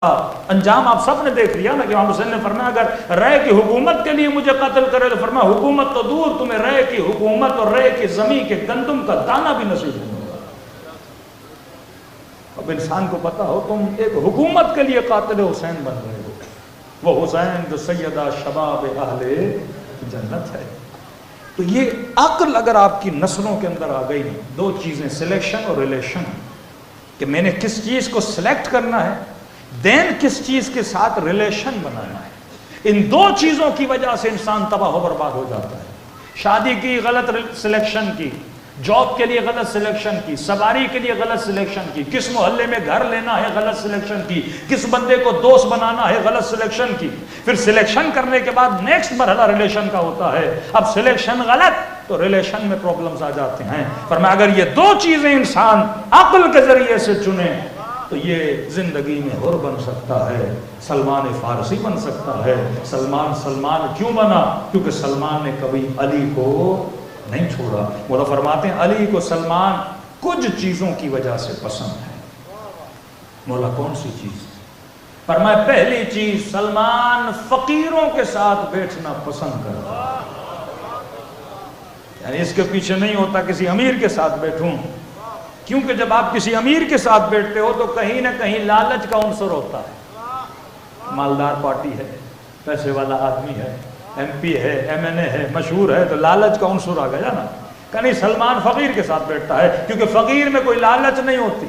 انجام آپ سب نے دیکھ لیا نا کہ امام حسین نے فرمایا اگر رے کی حکومت کے لیے مجھے قتل کرے تو فرمایا حکومت تو دور، تمہیں رے کی حکومت اور رے کی زمین کے گندم کا دانہ بھی نصیب نہیں ہوگا۔ اب انسان کو پتا ہو تم ایک حکومت کے لیے قاتل حسین بن رہے ہو، وہ حسین جو سیدہ شباب اہل جنت ہے۔ تو یہ عقل اگر آپ کی نسلوں کے اندر آ گئی، دو چیزیں سلیکشن اور ریلیشن، کہ میں نے کس چیز کو سلیکٹ کرنا ہے، دین کس چیز کے ساتھ ریلیشن بنانا ہے، ان دو چیزوں کی وجہ سے انسان تباہ و برباد ہو جاتا ہے۔ شادی کی غلط سلیکشن کی، جاب کے لیے غلط سلیکشن کی، سواری کے لیے غلط سلیکشن کی، کس محلے میں گھر لینا ہے غلط سلیکشن کی، کس بندے کو دوست بنانا ہے غلط سلیکشن کی۔ پھر سلیکشن کرنے کے بعد نیکسٹ مرحلہ ریلیشن کا ہوتا ہے۔ اب سلیکشن غلط تو ریلیشن میں پرابلمز آ جاتے ہیں۔ فرمایا اگر یہ دو چیزیں انسان عقل کے ذریعے سے چنے تو یہ زندگی میں حر بن سکتا ہے، سلمان فارسی بن سکتا ہے۔ سلمان کیوں بنا؟ کیونکہ سلمان نے کبھی علی کو نہیں چھوڑا۔ مولا فرماتے ہیں علی کو سلمان کچھ چیزوں کی وجہ سے پسند ہے۔ مولا کون سی چیز؟ فرمایا پہلی چیز سلمان فقیروں کے ساتھ بیٹھنا پسند کرتا ہے، یعنی اس کے پیچھے نہیں ہوتا کسی امیر کے ساتھ بیٹھوں، کیونکہ جب آپ کسی امیر کے ساتھ بیٹھتے ہو تو کہیں نہ کہیں لالچ کا عنصر ہوتا ہے۔ مالدار پارٹی ہے، پیسے والا آدمی ہے، ایم پی ہے، ایم این اے ہے، مشہور ہے، تو لالچ کا عنصر آ گیا نا۔ کہیں سلمان فقیر کے ساتھ بیٹھتا ہے کیونکہ فقیر میں کوئی لالچ نہیں ہوتی،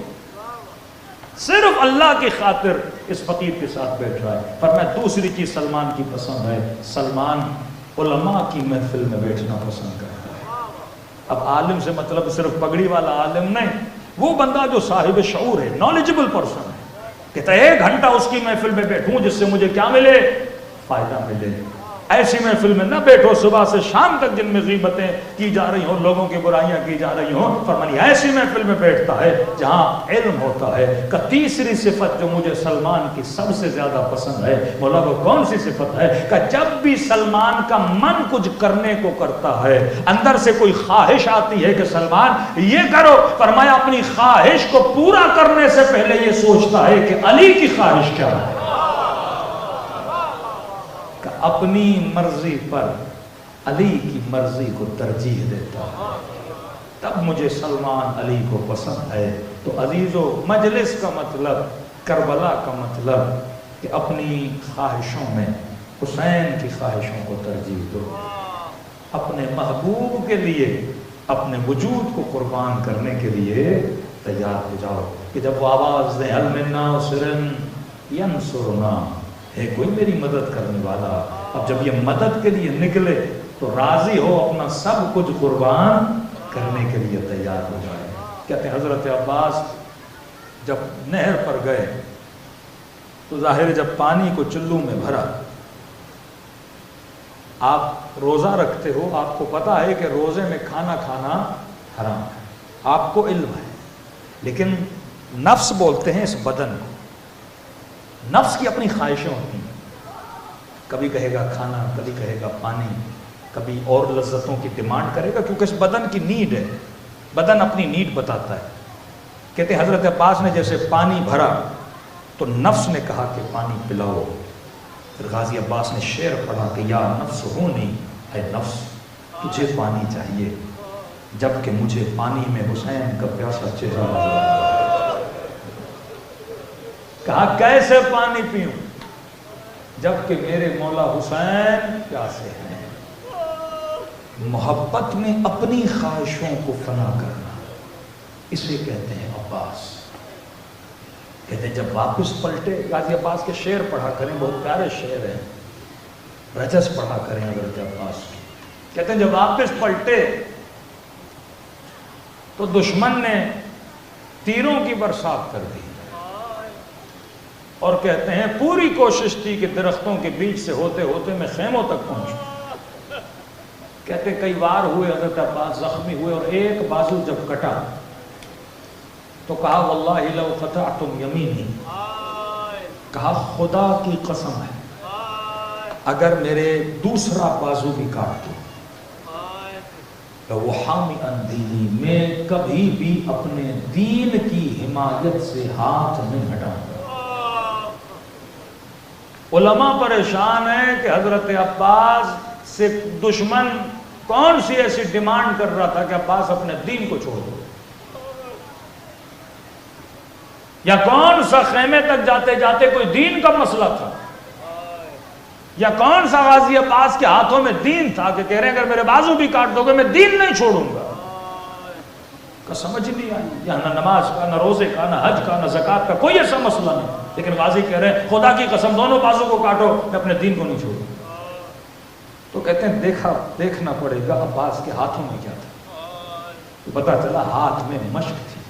صرف اللہ کی خاطر اس فقیر کے ساتھ بیٹھ رہا ہے۔ پر میں دوسری چیز سلمان کی پسند ہے، سلمان علماء کی محفل میں بیٹھنا پسند کرتا ہے۔ اب عالم سے مطلب صرف پگڑی والا عالم نہیں، وہ بندہ جو صاحب شعور ہے، نالجبل پرسن ہے، کہتا ہے 1 گھنٹہ اس کی محفل میں بیٹھوں جس سے مجھے کیا ملے؟ فائدہ ملے۔ ایسی محفل میں نہ بیٹھو صبح سے شام تک جن میں غیبتیں کی جا رہی ہوں، لوگوں کی برائیاں کی جا رہی ہوں۔ فرمایا ایسی محفل میں بیٹھتا ہے جہاں علم ہوتا ہے۔ کہ تیسری صفت جو مجھے سلمان کی سب سے زیادہ پسند ہے، مولا وہ کون سی صفت ہے؟ کہ جب بھی سلمان کا من کچھ کرنے کو کرتا ہے، اندر سے کوئی خواہش آتی ہے کہ سلمان یہ کرو، فرمایا اپنی خواہش کو پورا کرنے سے پہلے یہ سوچتا ہے کہ علی کی خواہش کیا ہے، اپنی مرضی پر علی کی مرضی کو ترجیح دیتا ہے۔ تب مجھے سلمان علی کو پسند ہے۔ تو عزیزو، مجلس کا مطلب، کربلا کا مطلب کہ اپنی خواہشوں میں حسین کی خواہشوں کو ترجیح دو، اپنے محبوب کے لیے اپنے وجود کو قربان کرنے کے لیے تیار ہو جاؤ کہ جب وہ آواز دیں هل من ناصر ینصرنا، ہے کوئی میری مدد کرنے والا۔ اب جب یہ مدد کے لیے نکلے تو راضی ہو اپنا سب کچھ قربان کرنے کے لیے تیار ہو جائے۔ کہتے ہیں حضرت عباس جب نہر پر گئے تو ظاہر جب پانی کو چلو میں بھرا، آپ روزہ رکھتے ہو، آپ کو پتا ہے کہ روزے میں کھانا کھانا حرام ہے، آپ کو علم ہے، لیکن نفس بولتے ہیں اس بدن کو، نفس کی اپنی خواہشیں ہوتی ہیں، کبھی کہے گا کھانا، کبھی کہے گا پانی، کبھی اور لذتوں کی ڈیمانڈ کرے گا، کیونکہ اس بدن کی نیڈ ہے، بدن اپنی نیڈ بتاتا ہے۔ کہتے ہیں حضرت عباس نے جیسے پانی بھرا تو نفس نے کہا کہ پانی پلاؤ، پھر غازی عباس نے شعر پڑھا کہ یا نفس ہونی، اے نفس تجھے پانی چاہیے، جبکہ مجھے پانی میں حسین کا پیاسا چہرہ نظر آیا۔ کہا کیسے پانی پیوں جبکہ میرے مولا حسین پیاسے ہیں۔ محبت میں اپنی خواہشوں کو فنا کرنا، اسے کہتے ہیں عباس۔ کہتے ہیں جب واپس پلٹے، غازی عباس کے شعر پڑھا کریں، بہت پیارے شعر ہیں، رجس پڑھا کریں حضرت عباس کی۔ کہتے ہیں جب واپس پلٹے تو دشمن نے تیروں کی برسات کر دی، اور کہتے ہیں پوری کوشش تھی کہ درختوں کے بیچ سے ہوتے ہوتے میں خیموں تک پہنچوں۔ کہتے کئی وار ہوئے حضرت عباس زخمی ہوئے، اور ایک بازو جب کٹا تو کہا واللہ لو قطعتم یمینی، کہا خدا کی قسم ہے اگر میرے دوسرا بازو بھی کاٹ دو، وحامئا دینی، میں کبھی بھی اپنے دین کی حمایت سے ہاتھ نہیں ہٹاؤں گا۔ علماء پریشان ہیں کہ حضرت عباس سے دشمن کون سی ایسی ڈیمانڈ کر رہا تھا کہ عباس اپنے دین کو چھوڑ دو، یا کون سا خیمے تک جاتے جاتے کوئی دین کا مسئلہ تھا، یا کون سا غازی عباس کے ہاتھوں میں دین تھا کہ کہہ رہے ہیں اگر میرے بازو بھی کاٹ دو گے میں دین نہیں چھوڑوں گا. کا سمجھ نہیں آئی. یہاں نہ نماز کا، نہ روزے کا، نہ حج کا، نہ زکات کا کوئی ایسا مسئلہ نہیں، لیکن غازی کہہ رہے ہیں خدا کی قسم دونوں بازو کو کاٹو میں اپنے دین کو نہیں چھوڑوں. تو کہتے ہیں دیکھنا پڑے گا عباس کے ہاتھوں میں کیا تھا. تو پتا چلا ہاتھ میں مشق تھی.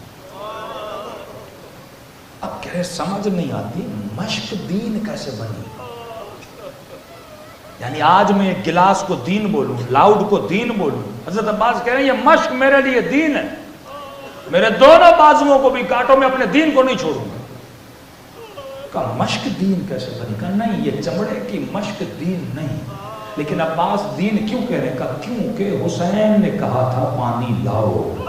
اب کہہ رہے سمجھ نہیں آتی مشق دین کیسے بنی. یعنی آج میں ایک گلاس کو دین بولوں، لاؤڈ کو دین بولوں. حضرت عباس کہہ رہے ہیں یہ مشق میرے لیے دین ہے، میرے دونوں بازوؤں کو بھی کاٹو میں اپنے دین کو نہیں چھوڑوں گا. کہا مشق دین کیسے بنی؟ کہا نہیں یہ چمڑے کی مشق دین نہیں. لیکن عباس دین کیوں کہہ رہے ہیں؟ کہا کیونکہ حسین نے کہا تھا پانی لاؤ.